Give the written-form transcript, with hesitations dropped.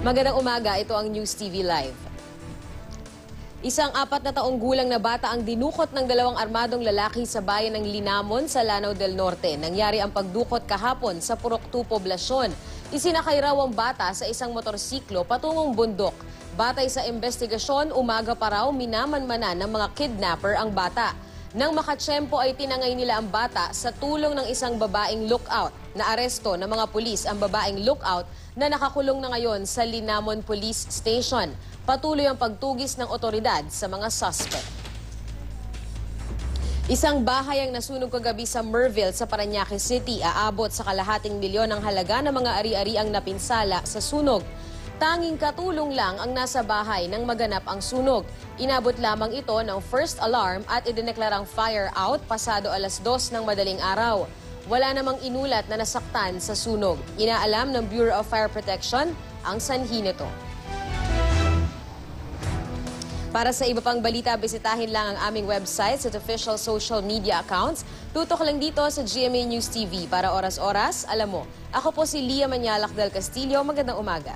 Magandang umaga, ito ang News TV Live. Isang 4 na taong gulang na bata ang dinukot ng 2 armadong lalaki sa bayan ng Linamon sa Lanao del Norte. Nangyari ang pagdukot kahapon sa Purok 2 poblasyon. Isinakay raw ang bata sa isang motorsiklo patungong bundok. Batay sa investigasyon, umaga pa raw minamanmanan ng mga kidnapper ang bata. Nang makatsyempo ay tinangay nila ang bata sa tulong ng isang babaeng lookout. Naaresto ng mga pulis ang babaeng lookout na nakakulong na ngayon sa Linamon Police Station. Patuloy ang pagtugis ng otoridad sa mga suspect. Isang bahay ang nasunog kagabi sa Merville sa Parañaque City. Aabot sa kalahating milyon ang halaga ng mga ari-ariang napinsala sa sunog. Tanging katulong lang ang nasa bahay nang maganap ang sunog. Inabot lamang ito ng first alarm at idineklarang fire out pasado 2:00 ng madaling araw. Wala namang inulat na nasaktan sa sunog. Inaalam ng Bureau of Fire Protection ang sanhi nito. Para sa iba pang balita, bisitahin lang ang aming website at official social media accounts. Tutok lang dito sa GMA News TV para oras-oras. Alam mo, ako po si Lia Manyalak del Castillo. Magandang umaga.